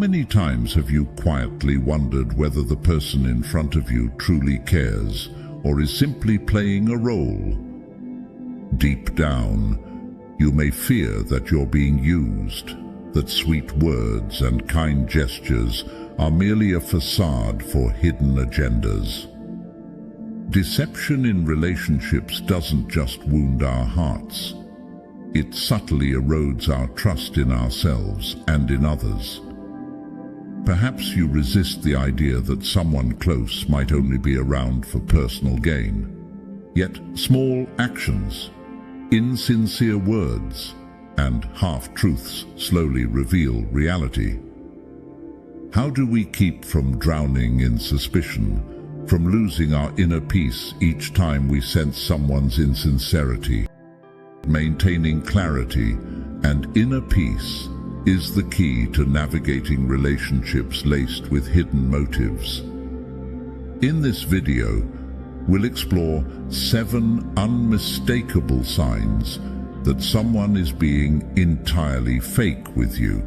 many times have you quietly wondered whether the person in front of you truly cares or is simply playing a role? Deep down, you may fear that you're being used, that sweet words and kind gestures are merely a facade for hidden agendas. Deception in relationships doesn't just wound our hearts. It subtly erodes our trust in ourselves and in others. Perhaps you resist the idea that someone close might only be around for personal gain. Yet small actions, insincere words, and half-truths slowly reveal reality. How do we keep from drowning in suspicion, from losing our inner peace each time we sense someone's insincerity? Maintaining clarity and inner peace is the key to navigating relationships laced with hidden motives. In this video, we'll explore 7 unmistakable signs that someone is being entirely fake with you.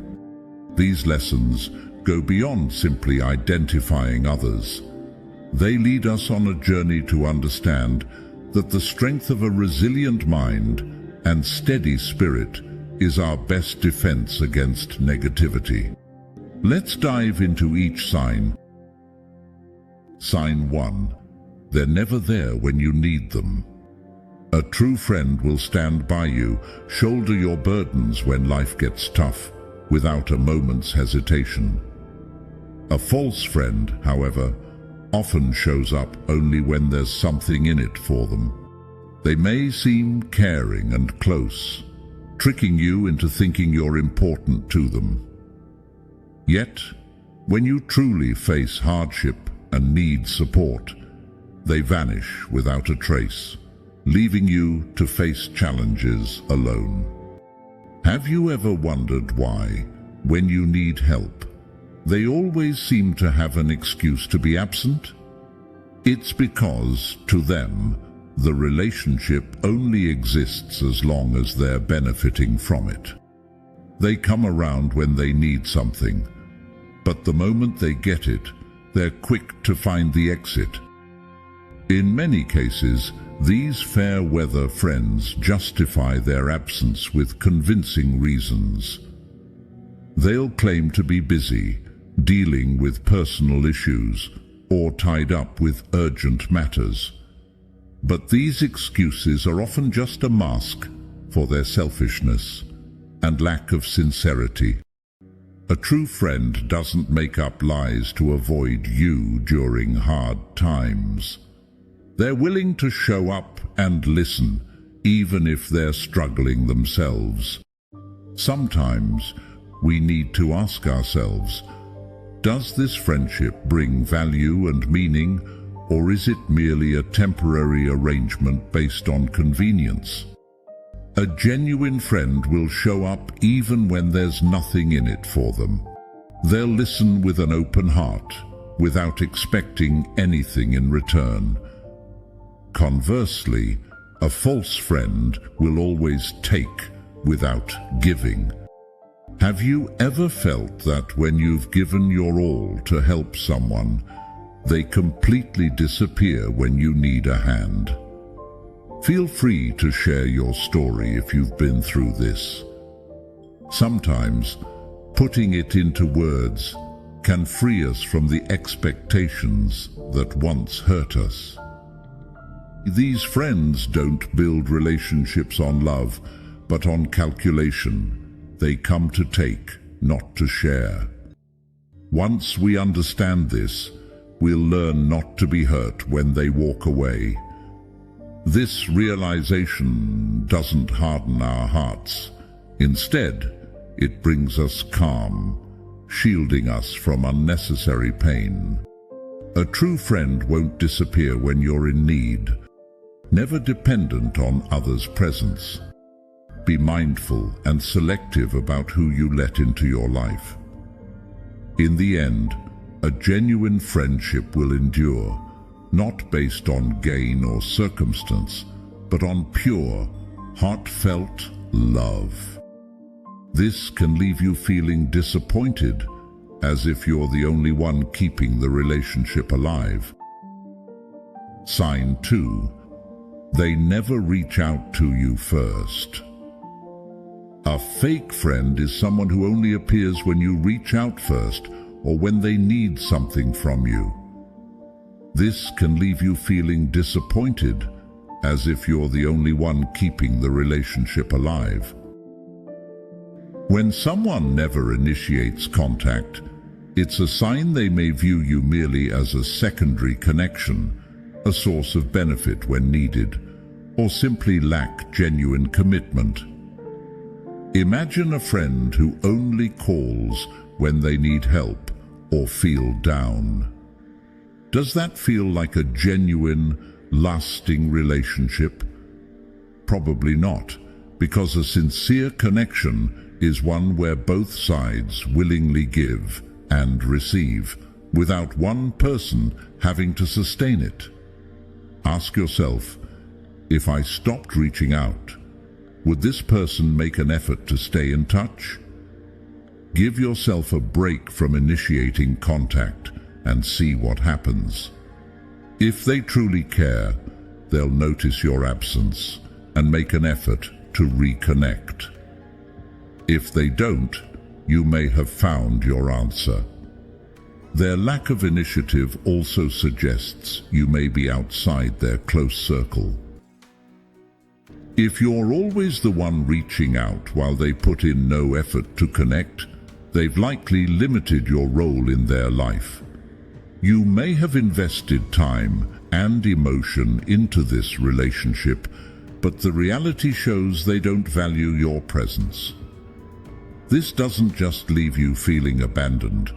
These lessons go beyond simply identifying others. They lead us on a journey to understand that the strength of a resilient mind and steady spirit is our best defense against negativity. Let's dive into each sign. Sign 1. They're never there when you need them. A true friend will stand by you, shoulder your burdens when life gets tough, without a moment's hesitation. A false friend, however, often shows up only when there's something in it for them. They may seem caring and close, tricking you into thinking you're important to them. Yet, when you truly face hardship and need support, they vanish without a trace, leaving you to face challenges alone. Have you ever wondered why, when you need help, they always seem to have an excuse to be absent? It's because, to them, the relationship only exists as long as they're benefiting from it. They come around when they need something, but the moment they get it, they're quick to find the exit. In many cases, these fair-weather friends justify their absence with convincing reasons. They'll claim to be busy, dealing with personal issues, or tied up with urgent matters. But these excuses are often just a mask for their selfishness and lack of sincerity. A true friend doesn't make up lies to avoid you during hard times. They're willing to show up and listen, even if they're struggling themselves. Sometimes we need to ask ourselves, does this friendship bring value and meaning, or is it merely a temporary arrangement based on convenience? A genuine friend will show up even when there's nothing in it for them. They'll listen with an open heart, without expecting anything in return. Conversely, a false friend will always take without giving. Have you ever felt that when you've given your all to help someone, they completely disappear when you need a hand? Feel free to share your story if you've been through this. Sometimes, putting it into words can free us from the expectations that once hurt us. These friends don't build relationships on love, but on calculation. They come to take, not to share. Once we understand this, we'll learn not to be hurt when they walk away. This realization doesn't harden our hearts. Instead, it brings us calm, shielding us from unnecessary pain. A true friend won't disappear when you're in need, never dependent on others' presence. Be mindful and selective about who you let into your life. In the end, a genuine friendship will endure, not based on gain or circumstance, but on pure, heartfelt love. This can leave you feeling disappointed as if you're the only one keeping the relationship alive. Sign 2. They never reach out to you first. A fake friend is someone who only appears when you reach out first or when they need something from you. This can leave you feeling disappointed, as if you're the only one keeping the relationship alive. When someone never initiates contact, it's a sign they may view you merely as a secondary connection, a source of benefit when needed, or simply lack genuine commitment. Imagine a friend who only calls when they need help or feel down. Does that feel like a genuine, lasting relationship? Probably not, because a sincere connection is one where both sides willingly give and receive, without one person having to sustain it. Ask yourself, if I stopped reaching out, would this person make an effort to stay in touch? Give yourself a break from initiating contact and see what happens. If they truly care, they'll notice your absence and make an effort to reconnect. If they don't, you may have found your answer. Their lack of initiative also suggests you may be outside their close circle. If you're always the one reaching out while they put in no effort to connect, they've likely limited your role in their life. You may have invested time and emotion into this relationship, but the reality shows they don't value your presence. This doesn't just leave you feeling abandoned,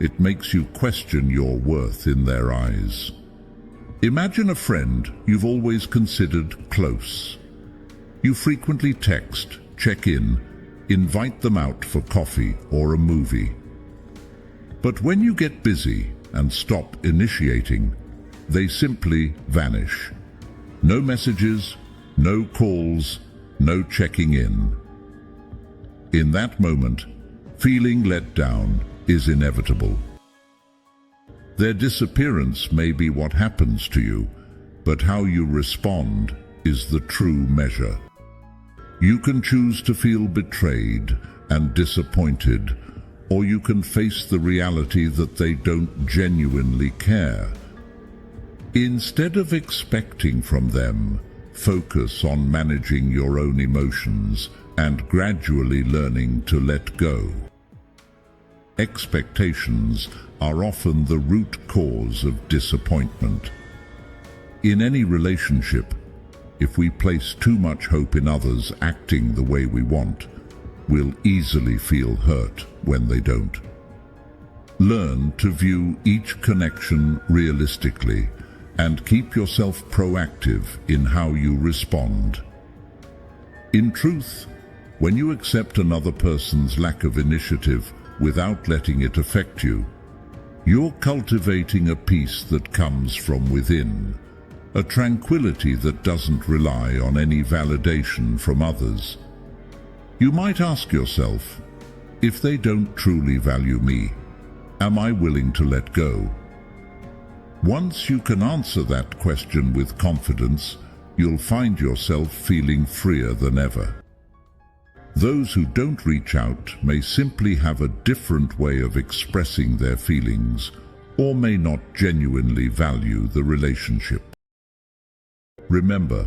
it makes you question your worth in their eyes. Imagine a friend you've always considered close. You frequently text, check in, invite them out for coffee or a movie. But when you get busy and stop initiating, they simply vanish. No messages, no calls, no checking in. In that moment, feeling let down is inevitable. Their disappearance may be what happens to you, but how you respond is the true measure. You can choose to feel betrayed and disappointed, or you can face the reality that they don't genuinely care. Instead of expecting from them, focus on managing your own emotions and gradually learning to let go. Expectations are often the root cause of disappointment. In any relationship, if we place too much hope in others acting the way we want, we'll easily feel hurt when they don't. Learn to view each connection realistically and keep yourself proactive in how you respond. In truth, when you accept another person's lack of initiative without letting it affect you, you're cultivating a peace that comes from within, a tranquility that doesn't rely on any validation from others. You might ask yourself, if they don't truly value me, am I willing to let go? Once you can answer that question with confidence, you'll find yourself feeling freer than ever. Those who don't reach out may simply have a different way of expressing their feelings, or may not genuinely value the relationship. Remember,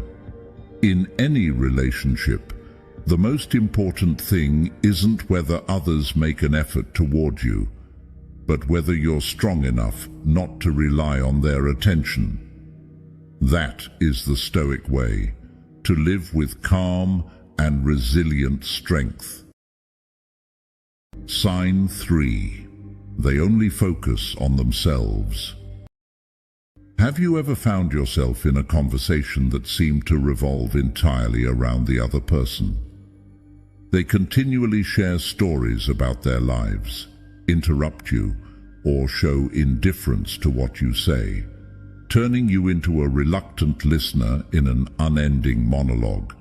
in any relationship, the most important thing isn't whether others make an effort toward you, but whether you're strong enough not to rely on their attention. That is the Stoic way, to live with calm and resilient strength. Sign 3. They only focus on themselves. Have you ever found yourself in a conversation that seemed to revolve entirely around the other person? They continually share stories about their lives, interrupt you, or show indifference to what you say, turning you into a reluctant listener in an unending monologue.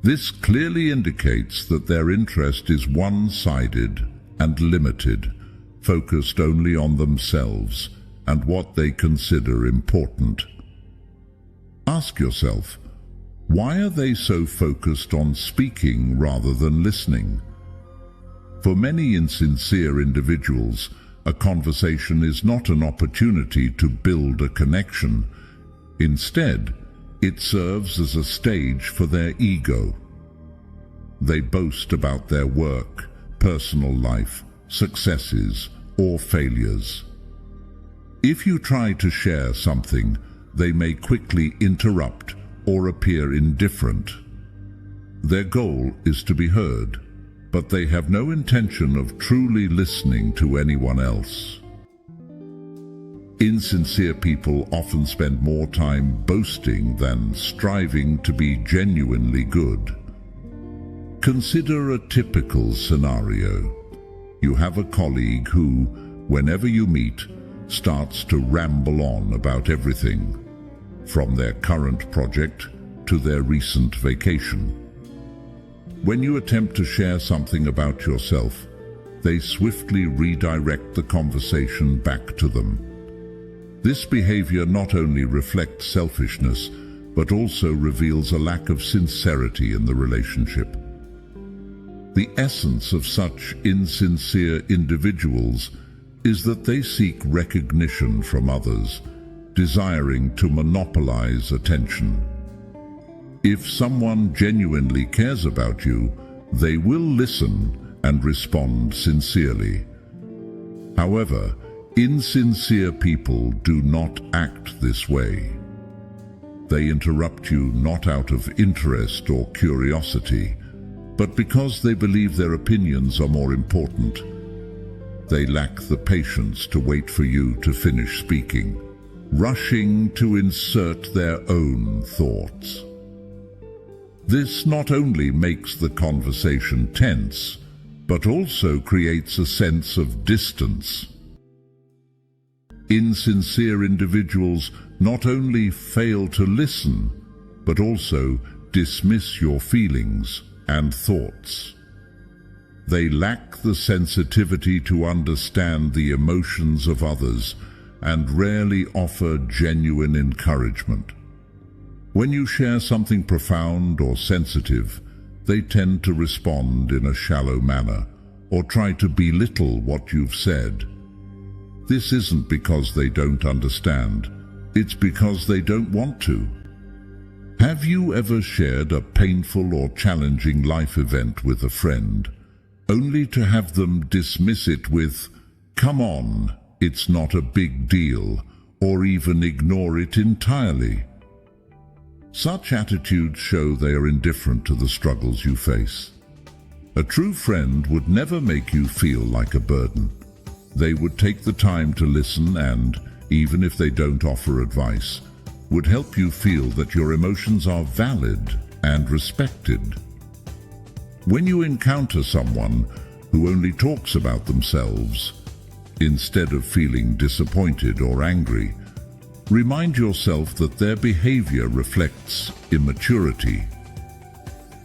This clearly indicates that their interest is one-sided and limited, focused only on themselves and what they consider important. Ask yourself, why are they so focused on speaking rather than listening? For many insincere individuals, a conversation is not an opportunity to build a connection. Instead, it serves as a stage for their ego. They boast about their work, personal life, successes, or failures. If you try to share something, they may quickly interrupt or appear indifferent. Their goal is to be heard, but they have no intention of truly listening to anyone else. Insincere people often spend more time boasting than striving to be genuinely good. Consider a typical scenario. You have a colleague who, whenever you meet, starts to ramble on about everything, from their current project to their recent vacation. When you attempt to share something about yourself, they swiftly redirect the conversation back to them. This behavior not only reflects selfishness, but also reveals a lack of sincerity in the relationship. The essence of such insincere individuals is that they seek recognition from others, desiring to monopolize attention. If someone genuinely cares about you, they will listen and respond sincerely. However, insincere people do not act this way. They interrupt you not out of interest or curiosity, but because they believe their opinions are more important. They lack the patience to wait for you to finish speaking, rushing to insert their own thoughts. This not only makes the conversation tense, but also creates a sense of distance. Insincere individuals not only fail to listen, but also dismiss your feelings and thoughts. They lack the sensitivity to understand the emotions of others and rarely offer genuine encouragement. When you share something profound or sensitive, they tend to respond in a shallow manner or try to belittle what you've said. This isn't because they don't understand, it's because they don't want to. Have you ever shared a painful or challenging life event with a friend, only to have them dismiss it with, "Come on, it's not a big deal," or even ignore it entirely? Such attitudes show they are indifferent to the struggles you face. A true friend would never make you feel like a burden. They would take the time to listen and, even if they don't offer advice, would help you feel that your emotions are valid and respected. When you encounter someone who only talks about themselves, instead of feeling disappointed or angry, remind yourself that their behavior reflects immaturity.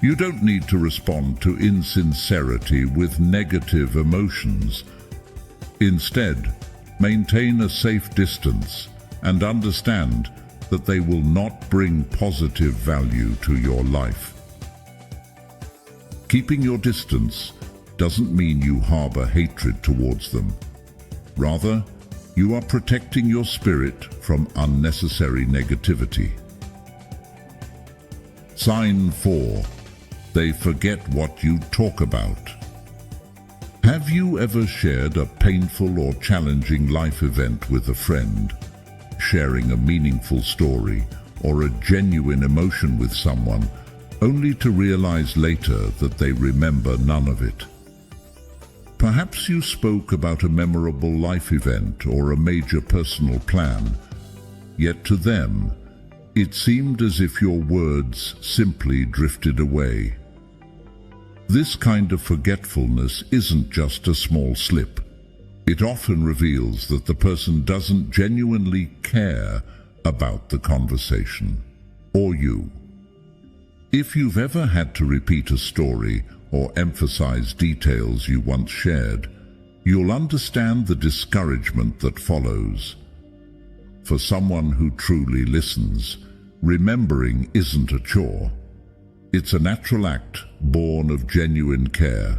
You don't need to respond to insincerity with negative emotions. Instead, maintain a safe distance and understand that they will not bring positive value to your life. Keeping your distance doesn't mean you harbor hatred towards them. Rather, you are protecting your spirit from unnecessary negativity. Sign 4. They forget what you talk about. Have you ever shared a painful or challenging life event with a friend? Sharing a meaningful story or a genuine emotion with someone, only to realize later that they remember none of it. Perhaps you spoke about a memorable life event or a major personal plan, yet to them, it seemed as if your words simply drifted away. This kind of forgetfulness isn't just a small slip. It often reveals that the person doesn't genuinely care about the conversation, or you. If you've ever had to repeat a story or emphasize details you once shared, you'll understand the discouragement that follows. For someone who truly listens, remembering isn't a chore. It's a natural act born of genuine care.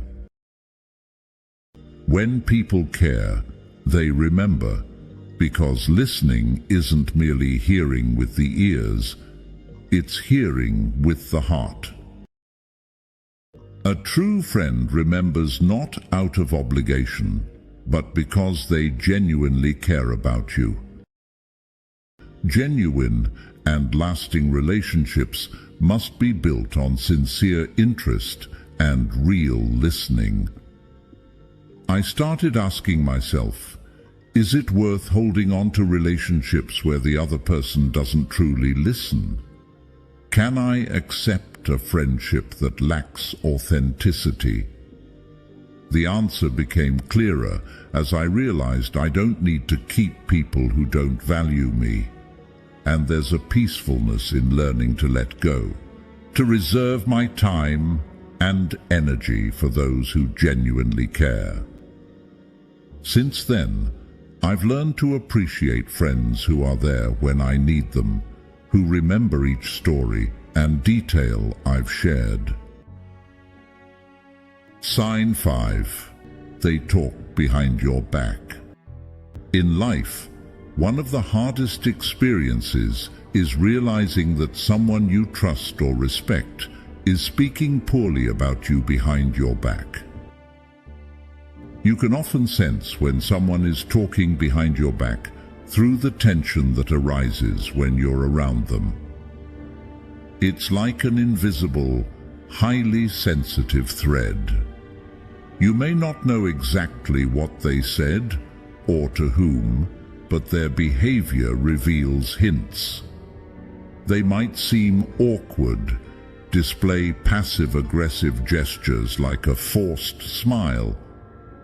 When people care, they remember, because listening isn't merely hearing with the ears, it's hearing with the heart. A true friend remembers not out of obligation, but because they genuinely care about you. Genuine and lasting relationships must be built on sincere interest and real listening. I started asking myself, is it worth holding on to relationships where the other person doesn't truly listen? Can I accept a friendship that lacks authenticity? The answer became clearer as I realized I don't need to keep people who don't value me. And there's a peacefulness in learning to let go, to reserve my time and energy for those who genuinely care. Since then, I've learned to appreciate friends who are there when I need them, who remember each story and detail I've shared. Sign 5. They talk behind your back. In life, one of the hardest experiences is realizing that someone you trust or respect is speaking poorly about you behind your back. You can often sense when someone is talking behind your back through the tension that arises when you're around them. It's like an invisible, highly sensitive thread. You may not know exactly what they said or to whom, but their behavior reveals hints. They might seem awkward, display passive-aggressive gestures like a forced smile,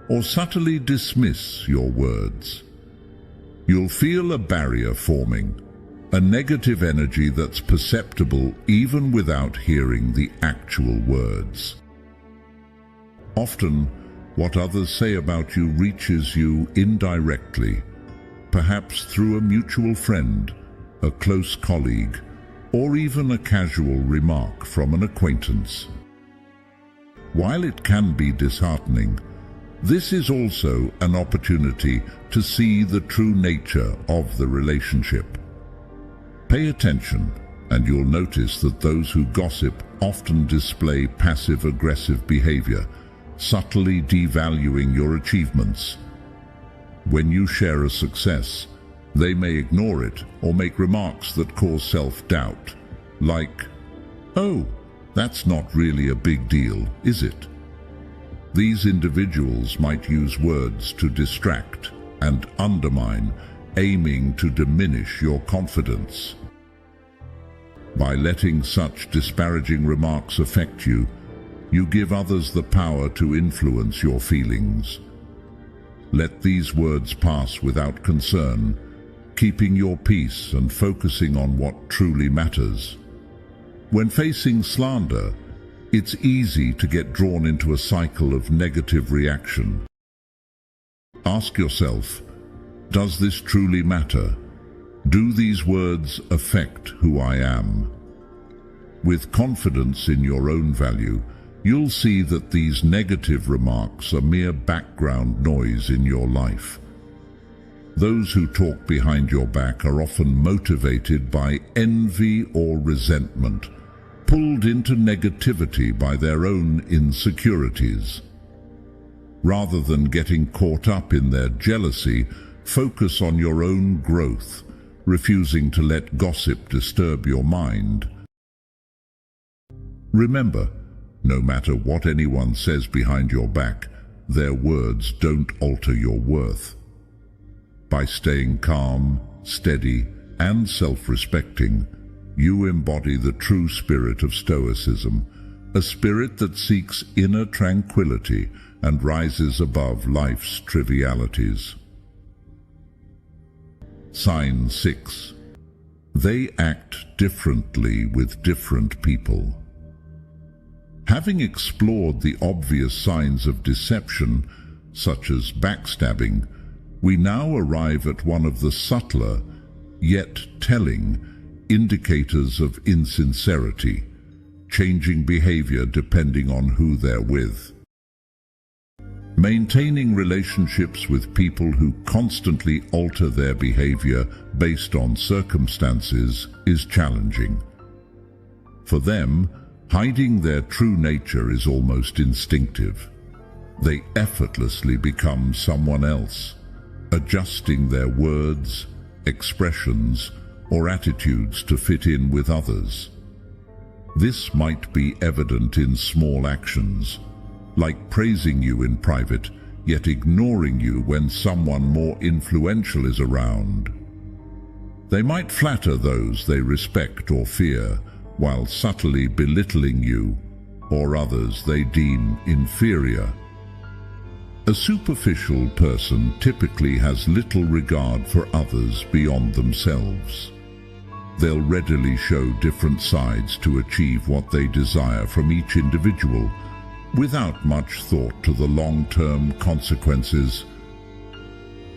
or subtly dismiss your words. You'll feel a barrier forming, a negative energy that's perceptible even without hearing the actual words. Often, what others say about you reaches you indirectly, perhaps through a mutual friend, a close colleague, or even a casual remark from an acquaintance. While it can be disheartening, this is also an opportunity to see the true nature of the relationship. Pay attention, and you'll notice that those who gossip often display passive-aggressive behavior, subtly devaluing your achievements. When you share a success, they may ignore it or make remarks that cause self-doubt, like, "Oh, that's not really a big deal, is it?" These individuals might use words to distract and undermine, aiming to diminish your confidence. By letting such disparaging remarks affect you, you give others the power to influence your feelings. Let these words pass without concern, keeping your peace and focusing on what truly matters. When facing slander, it's easy to get drawn into a cycle of negative reaction. Ask yourself, does this truly matter? Do these words affect who I am? With confidence in your own value, you'll see that these negative remarks are mere background noise in your life. Those who talk behind your back are often motivated by envy or resentment, pulled into negativity by their own insecurities. Rather than getting caught up in their jealousy, focus on your own growth, refusing to let gossip disturb your mind. Remember, no matter what anyone says behind your back, their words don't alter your worth. By staying calm, steady, and self-respecting, you embody the true spirit of Stoicism, a spirit that seeks inner tranquility and rises above life's trivialities. Sign 6. They act differently with different people. Having explored the obvious signs of deception, such as backstabbing, we now arrive at one of the subtler, yet telling, indicators of insincerity, changing behavior depending on who they're with. Maintaining relationships with people who constantly alter their behavior based on circumstances is challenging. For them, hiding their true nature is almost instinctive. They effortlessly become someone else, adjusting their words, expressions, or attitudes to fit in with others. This might be evident in small actions, like praising you in private, yet ignoring you when someone more influential is around. They might flatter those they respect or fear, while subtly belittling you or others they deem inferior. A superficial person typically has little regard for others beyond themselves. They'll readily show different sides to achieve what they desire from each individual, without much thought to the long-term consequences.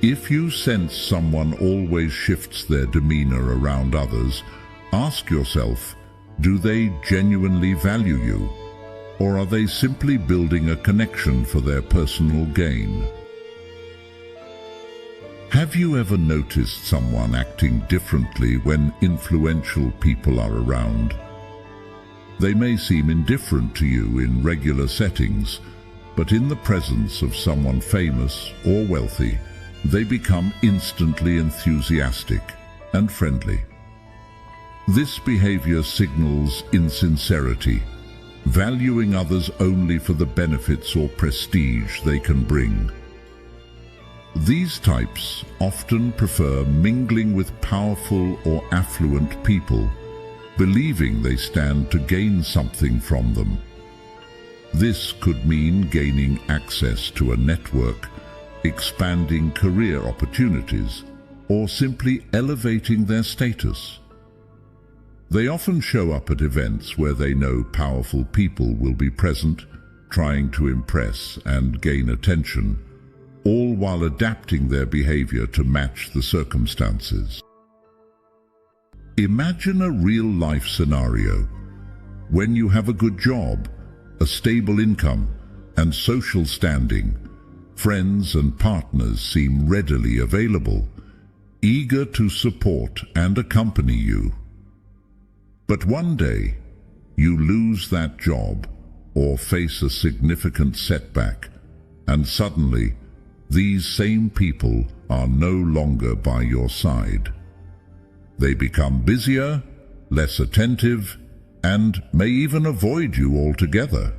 If you sense someone always shifts their demeanor around others, ask yourself, do they genuinely value you, or are they simply building a connection for their personal gain? Have you ever noticed someone acting differently when influential people are around? They may seem indifferent to you in regular settings, but in the presence of someone famous or wealthy, they become instantly enthusiastic and friendly. This behavior signals insincerity, valuing others only for the benefits or prestige they can bring. These types often prefer mingling with powerful or affluent people, believing they stand to gain something from them. This could mean gaining access to a network, expanding career opportunities, or simply elevating their status. They often show up at events where they know powerful people will be present, trying to impress and gain attention, all while adapting their behavior to match the circumstances. Imagine a real-life scenario when you have a good job, a stable income, and social standing. Friends and partners seem readily available, eager to support and accompany you. But one day, you lose that job or face a significant setback, and suddenly, these same people are no longer by your side. They become busier, less attentive, and may even avoid you altogether.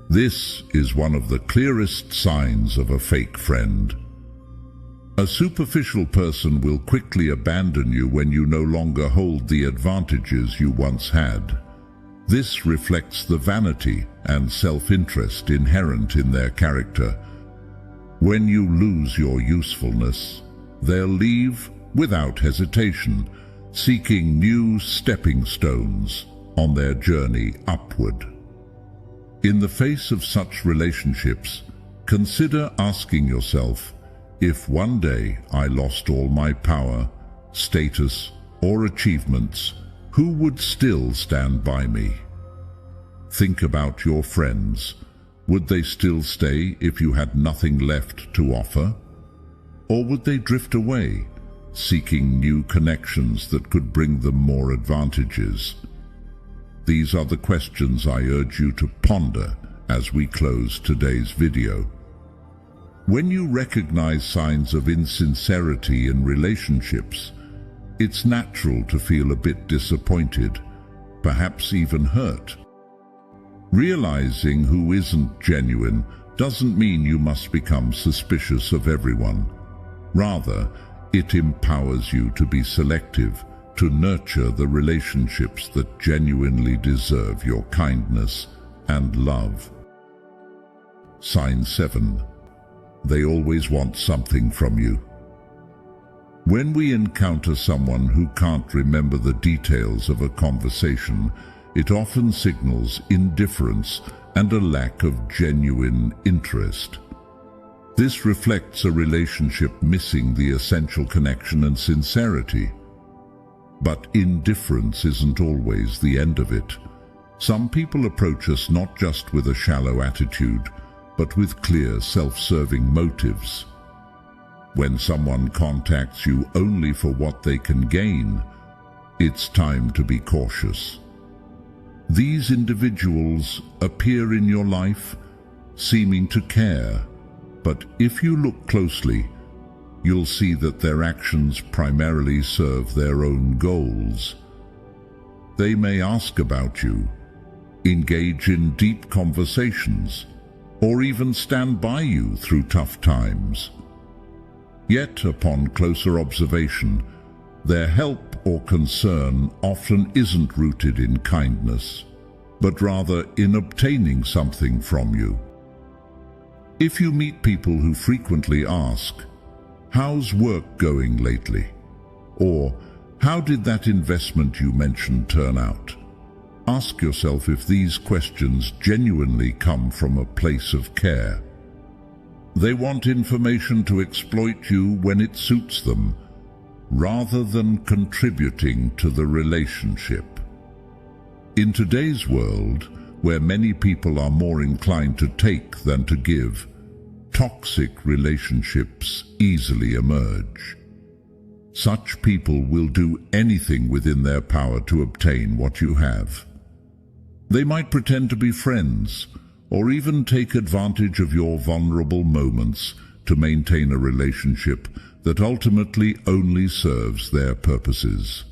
This is one of the clearest signs of a fake friend. A superficial person will quickly abandon you when you no longer hold the advantages you once had. This reflects the vanity and self-interest inherent in their character. When you lose your usefulness, they'll leave without hesitation, seeking new stepping stones on their journey upward. In the face of such relationships, consider asking yourself, if one day I lost all my power, status, or achievements, who would still stand by me? Think about your friends. Would they still stay if you had nothing left to offer? Or would they drift away, seeking new connections that could bring them more advantages? These are the questions I urge you to ponder as we close today's video. When you recognize signs of insincerity in relationships, it's natural to feel a bit disappointed, perhaps even hurt. Realizing who isn't genuine doesn't mean you must become suspicious of everyone. Rather, it empowers you to be selective, to nurture the relationships that genuinely deserve your kindness and love. Sign 7. They always want something from you. When we encounter someone who can't remember the details of a conversation, it often signals indifference and a lack of genuine interest. This reflects a relationship missing the essential connection and sincerity. But indifference isn't always the end of it. Some people approach us not just with a shallow attitude, but with clear, self-serving motives. When someone contacts you only for what they can gain, it's time to be cautious. These individuals appear in your life, seeming to care, but if you look closely, you'll see that their actions primarily serve their own goals. They may ask about you, engage in deep conversations, or even stand by you through tough times. Yet, upon closer observation, their help or concern often isn't rooted in kindness, but rather in obtaining something from you. If you meet people who frequently ask, "How's work going lately?" or "How did that investment you mentioned turn out?" ask yourself if these questions genuinely come from a place of care. They want information to exploit you when it suits them, rather than contributing to the relationship. In today's world, where many people are more inclined to take than to give, toxic relationships easily emerge. Such people will do anything within their power to obtain what you have. They might pretend to be friends, or even take advantage of your vulnerable moments to maintain a relationship that ultimately only serves their purposes.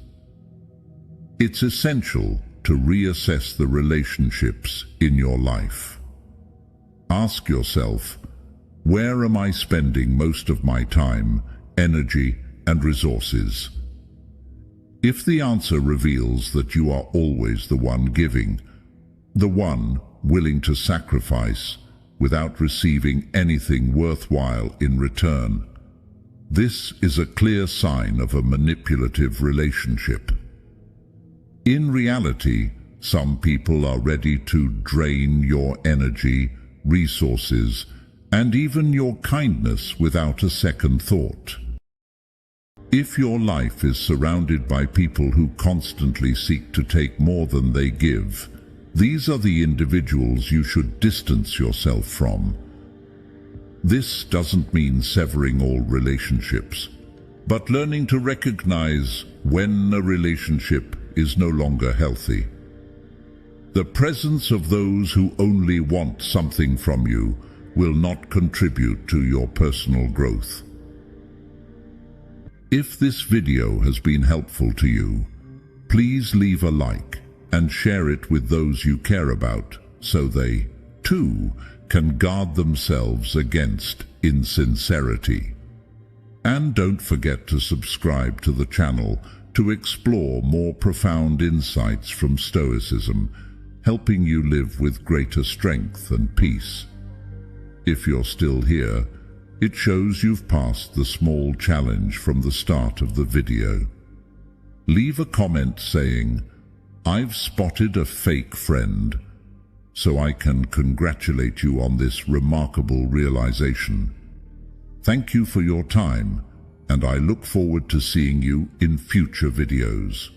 It's essential to reassess the relationships in your life. Ask yourself, where am I spending most of my time, energy, and resources? If the answer reveals that you are always the one giving, the one willing to sacrifice without receiving anything worthwhile in return, this is a clear sign of a manipulative relationship. In reality, some people are ready to drain your energy, resources, and even your kindness without a second thought. If your life is surrounded by people who constantly seek to take more than they give, these are the individuals you should distance yourself from. This doesn't mean severing all relationships, but learning to recognize when a relationship is no longer healthy. The presence of those who only want something from you will not contribute to your personal growth. If this video has been helpful to you, please leave a like and share it with those you care about so they, too, can guard themselves against insincerity. And don't forget to subscribe to the channel to explore more profound insights from Stoicism, helping you live with greater strength and peace. If you're still here, it shows you've passed the small challenge from the start of the video. Leave a comment saying, "I've spotted a fake friend," so I can congratulate you on this remarkable realization. Thank you for your time, and I look forward to seeing you in future videos.